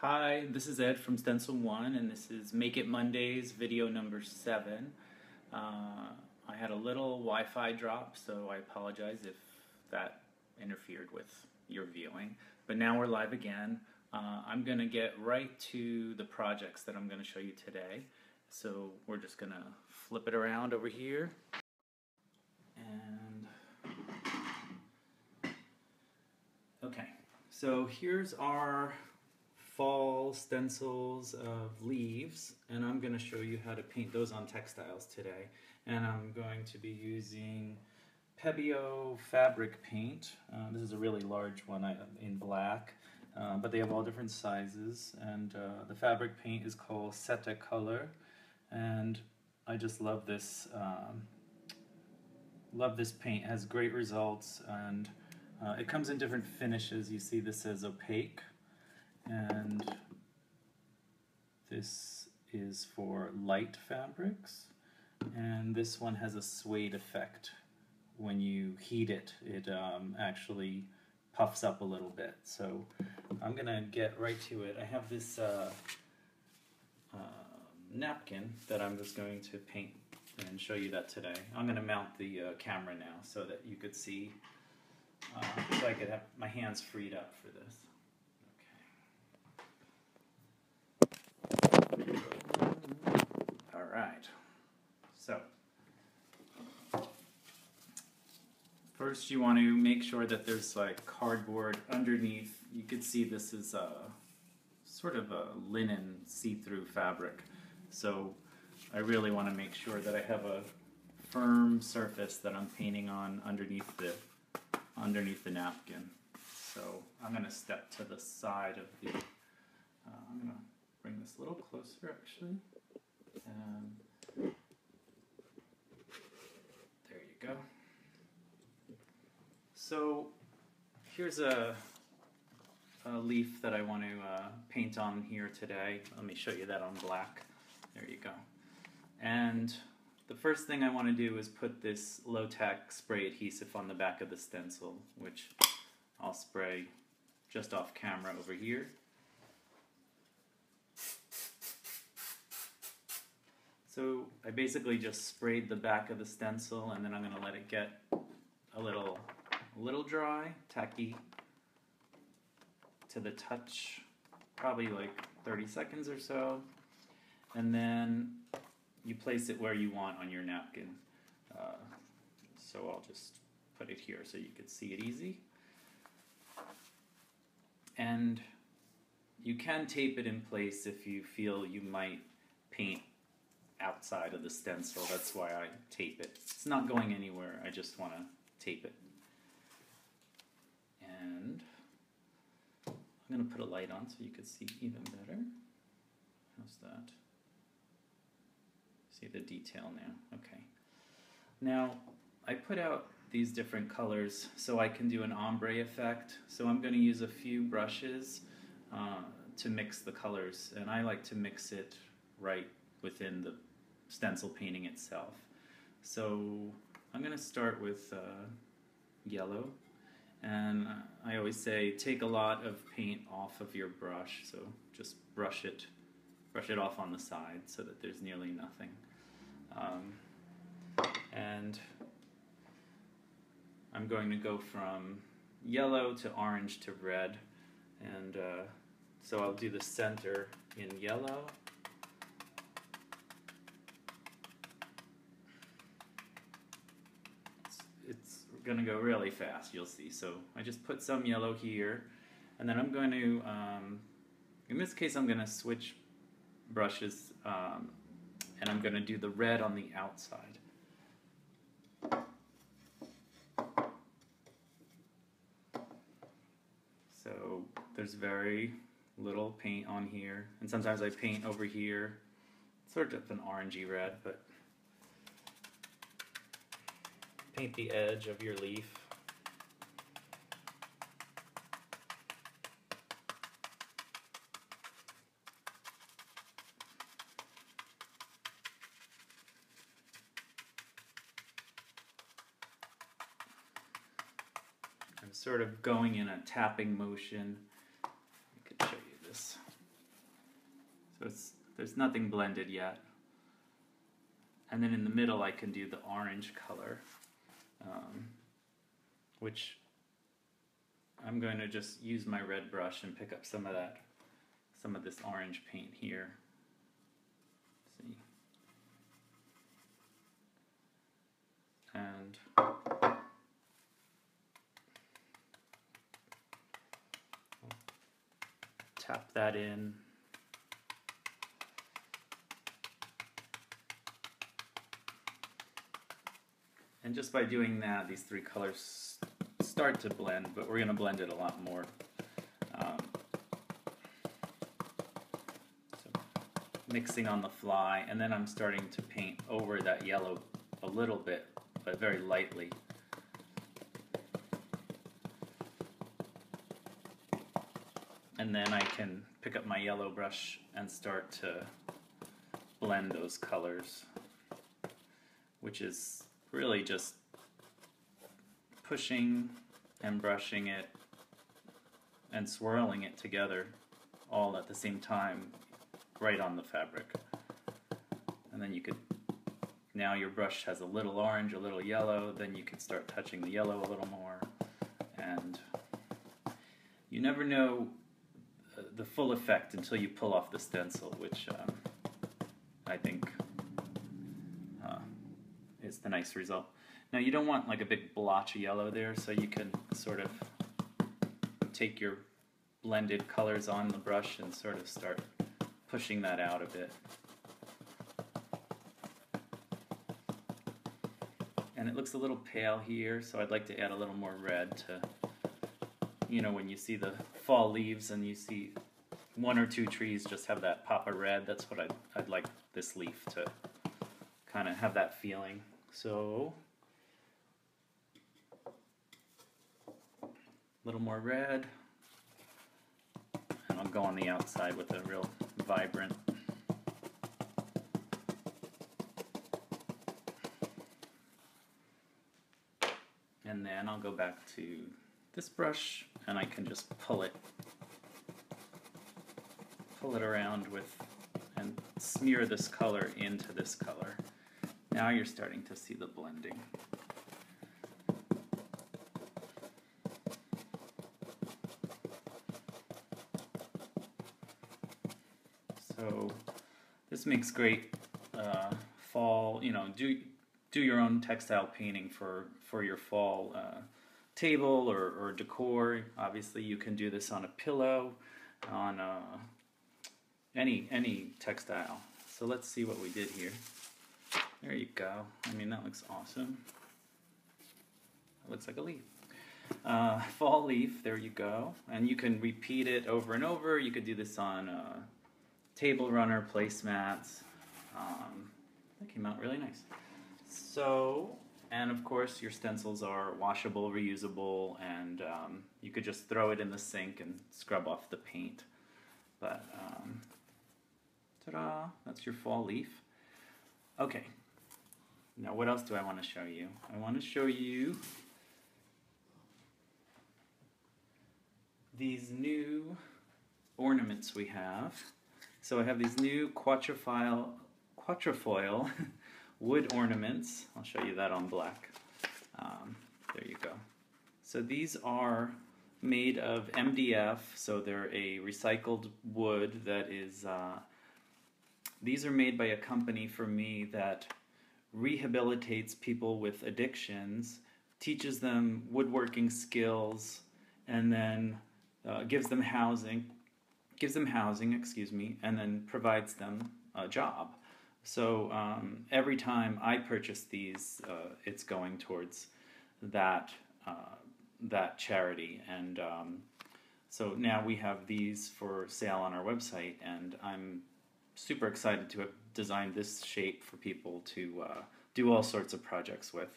Hi, this is Ed from Stencil1, and this is Make It Mondays video number 7. I had a little Wi-Fi drop, so I apologize if that interfered with your viewing. But now we're live again. I'm going to get right to the projects that I'm going to show you today. So we're just going to flip it around over here. And okay, so here's our fall stencils of leaves, and I'm going to show you how to paint those on textiles today. And I'm going to be using Pebeo fabric paint. This is a really large one in black, but they have all different sizes, and the fabric paint is called Seta Color, and I just love this paint. It has great results, and it comes in different finishes. You see this says opaque, and this is for light fabrics, and this one has a suede effect. When you heat it, it actually puffs up a little bit. So I'm gonna get right to it. I have this napkin that I'm just going to paint and show you that today. I'm gonna mount the camera now so that you could see, so I could have my hands freed up for this. Alright, so first you want to make sure that there's like cardboard underneath. You can see this is a sort of a linen see-through fabric, so I really want to make sure that I have a firm surface that I'm painting on underneath the napkin. So I'm going to step to the side of the I'm going to bring this a little closer actually, and there you go. So here's a leaf that I want to paint on here today. Let me show you that on black. There you go. And the first thing I want to do is put this low-tack spray adhesive on the back of the stencil, which I'll spray just off camera over here. So I basically just sprayed the back of the stencil, and then I'm going to let it get a little dry, tacky to the touch, probably like 30 seconds or so, and then you place it where you want on your napkin. So I'll just put it here so you can see it easy. And you can tape it in place if you feel you might paint outside of the stencil. That's why I tape it. It's not going anywhere, I just want to tape it. And I'm going to put a light on so you can see even better. How's that? See the detail now. Okay. Now, I put out these different colors so I can do an ombre effect. So I'm going to use a few brushes to mix the colors, and I like to mix it right within the stencil painting itself. So I'm going to start with yellow, and I always say take a lot of paint off of your brush, so just brush it off on the side so that there's nearly nothing. And I'm going to go from yellow to orange to red, and so I'll do the center in yellow. It's going to go really fast, you'll see. So I just put some yellow here, and then I'm going to, in this case I'm going to switch brushes, and I'm going to do the red on the outside. So there's very little paint on here, and sometimes I paint over here, sort of an orangey red, but paint the edge of your leaf. I'm sort of going in a tapping motion. I could show you this. So there's nothing blended yet. And then in the middle I can do the orange color, which I'm going to just use my red brush and pick up some of this orange paint here. See? And tap that in. And just by doing that, these three colors start to blend, but we're going to blend it a lot more. So mixing on the fly, and then I'm starting to paint over that yellow a little bit, but very lightly. And then I can pick up my yellow brush and start to blend those colors, which is really just pushing and brushing it and swirling it together all at the same time right on the fabric. And then you could, now your brush has a little orange, a little yellow, then you can start touching the yellow a little more, and you never know the full effect until you pull off the stencil, which I think is the nice result. Now you don't want like a big blotch of yellow there, so you can sort of take your blended colors on the brush and sort of start pushing that out a bit. And it looks a little pale here, so I'd like to add a little more red to, you know, when you see the fall leaves and you see one or two trees just have that pop of red, that's what I'd like this leaf to kind of have that feeling. So a little more red, and I'll go on the outside with a real vibrant. And then I'll go back to this brush and I can just pull it around with and smear this color into this color. Now you're starting to see the blending. So this makes great fall, you know, do your own textile painting for your fall table or decor. Obviously you can do this on a pillow, on any textile. So let's see what we did here. There you go. I mean, that looks awesome. It looks like a leaf. Fall leaf, there you go. And you can repeat it over and over. You could do this on table runner, placemats. That came out really nice. So, and of course your stencils are washable, reusable, and you could just throw it in the sink and scrub off the paint. But, ta-da, that's your fall leaf. Okay. Now what else do I want to show you? I want to show you these new ornaments we have. So I have these new quatrefoil wood ornaments. I'll show you that on black. There you go. So these are made of MDF, so they're a recycled wood that is, these are made by a company for me that rehabilitates people with addictions, teaches them woodworking skills, and then gives them housing, excuse me, and then provides them a job. So every time I purchase these, it's going towards that charity. And so now we have these for sale on our website, and I'm super excited to have designed this shape for people to do all sorts of projects with.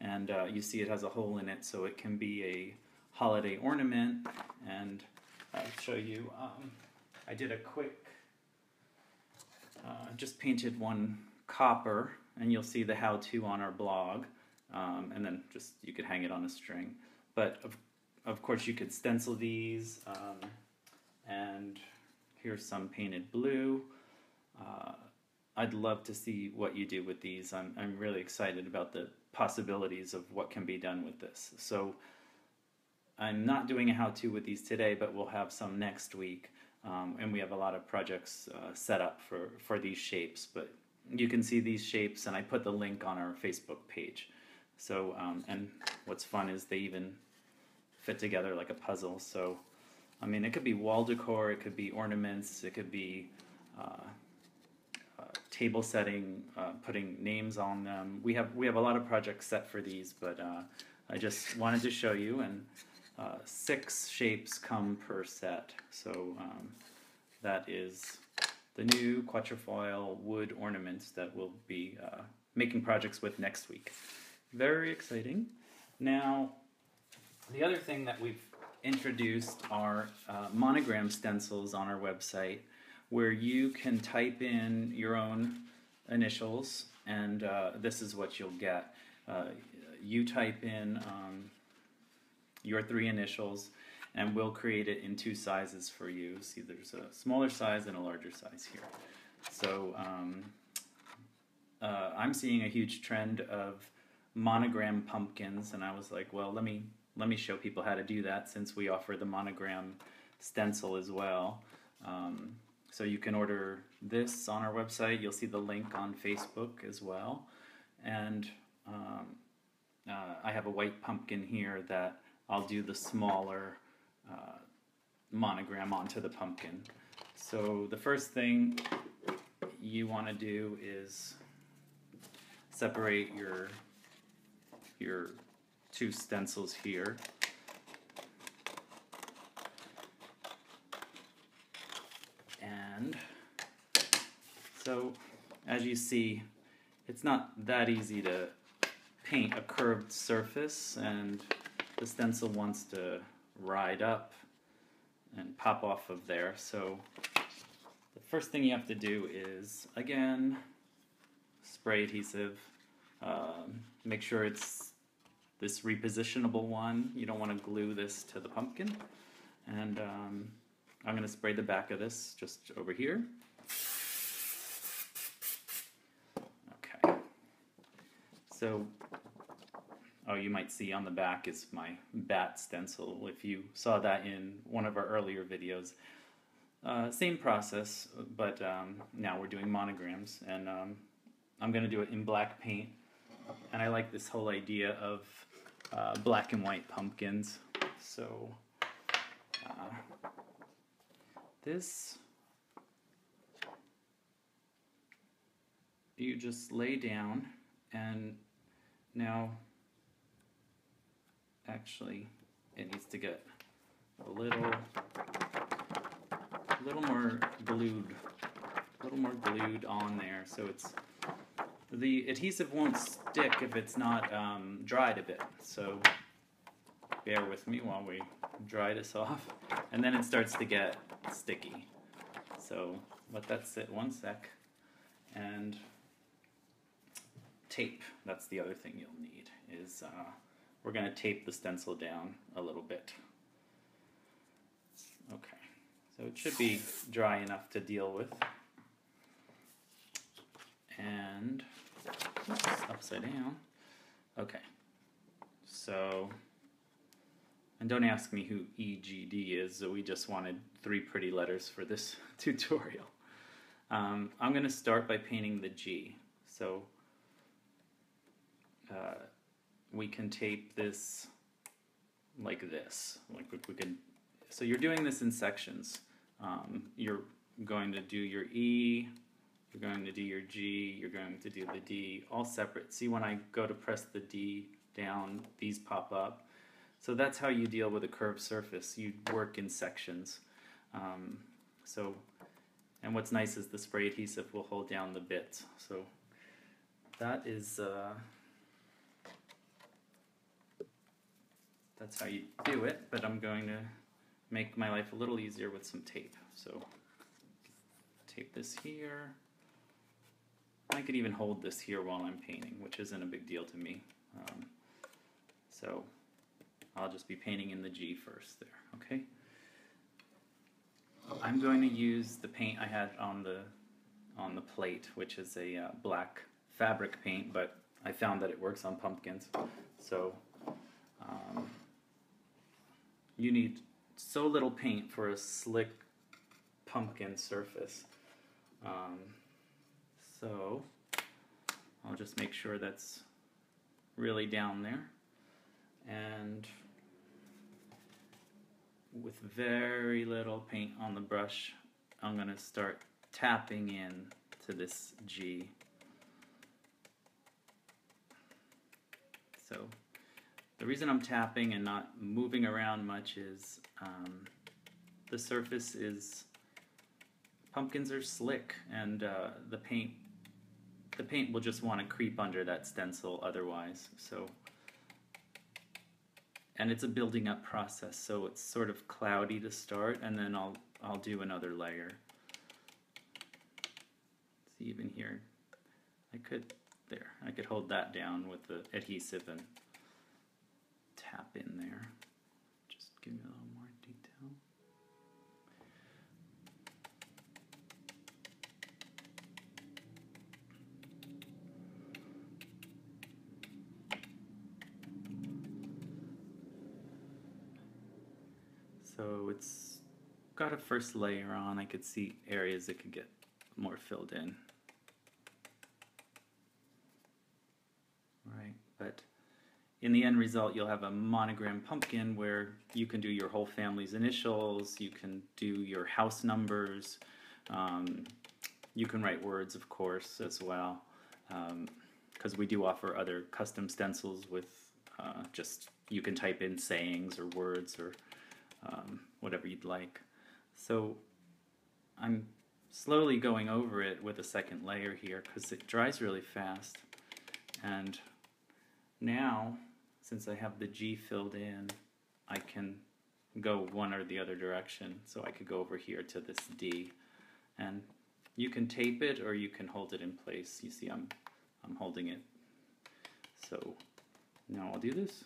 And you see it has a hole in it, so it can be a holiday ornament. And I'll show you, I did a quick, just painted one copper, and you'll see the how-to on our blog, and then just you could hang it on a string. But of course you could stencil these, and here's some painted blue. I'd love to see what you do with these. I'm really excited about the possibilities of what can be done with this. So I'm not doing a how-to with these today, but we'll have some next week. And we have a lot of projects set up for these shapes. But you can see these shapes, and I put the link on our Facebook page. So, and what's fun is they even fit together like a puzzle. So, I mean, it could be wall decor, it could be ornaments, it could be table setting, putting names on them. We have a lot of projects set for these, but I just wanted to show you. And 6 shapes come per set. So that is the new quatrefoil wood ornaments that we'll be making projects with next week. Very exciting. Now, the other thing that we've introduced are monogram stencils on our website, where you can type in your own initials, and this is what you'll get. You type in your 3 initials, and we'll create it in 2 sizes for you. See, there's a smaller size and a larger size here. So I'm seeing a huge trend of monogram pumpkins, and I was like, well, let me show people how to do that, since we offer the monogram stencil as well. So you can order this on our website. You'll see the link on Facebook as well. And I have a white pumpkin here that I'll do the smaller monogram onto the pumpkin. So the first thing you want to do is separate your 2 stencils here. And so, as you see, it's not that easy to paint a curved surface, and the stencil wants to ride up and pop off of there. So the first thing you have to do is, again, spray adhesive. Make sure it's this repositionable one. You don't want to glue this to the pumpkin. And I'm going to spray the back of this just over here. Okay. So, oh, you might see on the back is my bat stencil, if you saw that in one of our earlier videos. Same process, but now we're doing monograms, and I'm going to do it in black paint. And I like this whole idea of black and white pumpkins. So this, you just lay down, and now actually it needs to get a little more glued on there, so it's, the adhesive won't stick if it's not dried a bit. So bear with me while we dry this off, and then it starts to get sticky. So let that sit one sec. And tape, that's the other thing you'll need, is we're going to tape the stencil down a little bit. Okay, so it should be dry enough to deal with. And oops, upside down. Okay, so, and don't ask me who EGD is, so we just wanted 3 pretty letters for this tutorial. I'm going to start by painting the G. So we can tape this like this. Like we could. So you're doing this in sections. You're going to do your E, you're going to do your G, you're going to do the D, all separate. See, when I go to press the D down, these pop up. So that's how you deal with a curved surface. You work in sections. And what's nice is the spray adhesive will hold down the bits. So that is, that's how you do it, but I'm going to make my life a little easier with some tape. So tape this here. I could even hold this here while I'm painting, which isn't a big deal to me. So I'll just be painting in the G first there, okay? I'm going to use the paint I had on on the plate, which is a black fabric paint, but I found that it works on pumpkins. So you need so little paint for a slick pumpkin surface. So I'll just make sure that's really down there, and with very little paint on the brush, I'm going to start tapping in to this G. So the reason I'm tapping and not moving around much is the surface is, pumpkins are slick, and the paint will just want to creep under that stencil otherwise. So, and it's a building up process, so it's sort of cloudy to start, and then I'll do another layer. See, even here, I could hold that down with the adhesive and tap in there. Just give me a little more detail. So it's got a first layer on. I could see areas that could get more filled in. Right, but in the end result you'll have a monogram pumpkin where you can do your whole family's initials, you can do your house numbers, you can write words, of course, as well, because we do offer other custom stencils with just, you can type in sayings or words or whatever you'd like. So I'm slowly going over it with a second layer here because it dries really fast. And now, since I have the G filled in, I can go one or the other direction. So I could go over here to this D, and you can tape it or you can hold it in place. You see, I'm holding it. So now I'll do this.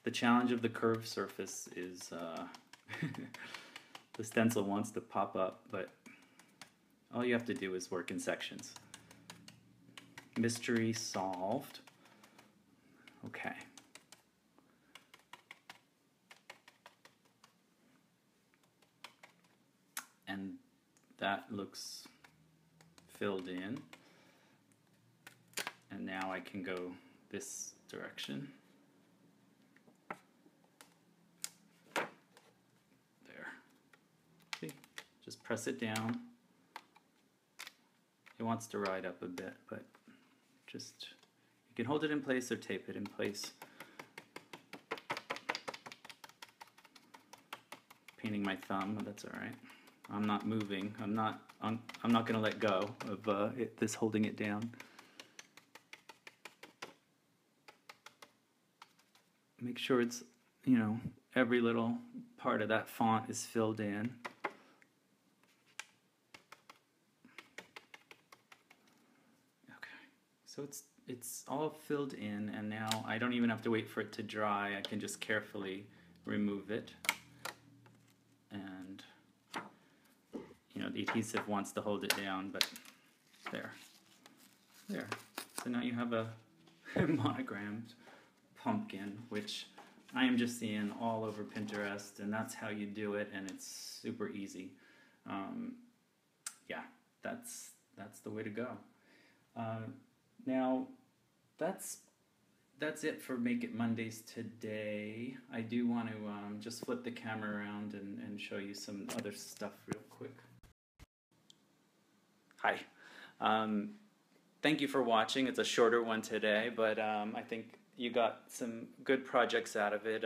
The challenge of the curved surface is the stencil wants to pop up, but all you have to do is work in sections. Mystery solved. Okay. And that looks filled in. And now I can go this direction. There. See? Just press it down. It wants to ride up a bit, but just, you can hold it in place or tape it in place. Painting my thumb, but that's all right. I'm not moving. I'm not going to let go of this holding it down. Make sure it's, you know, every little part of that font is filled in. So it's all filled in, and now I don't even have to wait for it to dry. I can just carefully remove it. And, you know, the adhesive wants to hold it down, but there. So now you have a monogrammed pumpkin, which I am just seeing all over Pinterest, and that's how you do it, and it's super easy. Yeah, that's the way to go. Now, that's it for Make It Mondays today. I do want to just flip the camera around and show you some other stuff real quick. Hi. Thank you for watching. It's a shorter one today, but I think you got some good projects out of it.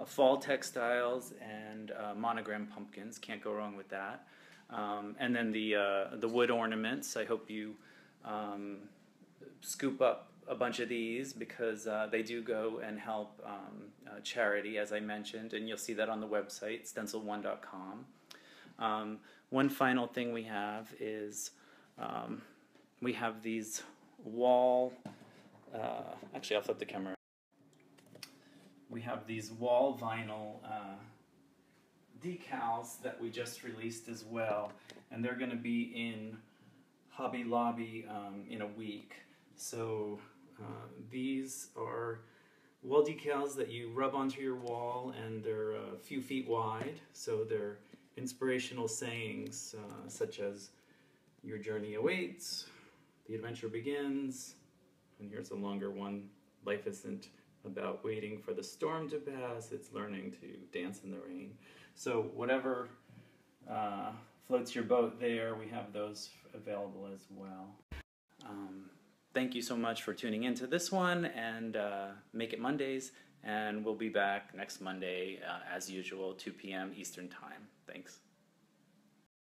Fall textiles and monogram pumpkins. Can't go wrong with that. And then the wood ornaments. I hope you scoop up a bunch of these because they do go and help charity, as I mentioned, and you'll see that on the website, stencil1.com. One final thing we have is we have these wall, actually I'll flip the camera. We have these wall vinyl decals that we just released as well, and they're going to be in Hobby Lobby in a week. So these are wall decals that you rub onto your wall, and they're a few feet wide, so they're inspirational sayings such as "Your journey awaits," "The adventure begins," and here's a longer one, "Life isn't about waiting for the storm to pass, it's learning to dance in the rain." So whatever floats your boat there, we have those available as well. Thank you so much for tuning into this one, and Make It Mondays, and we'll be back next Monday as usual, 2 p.m. Eastern Time. Thanks.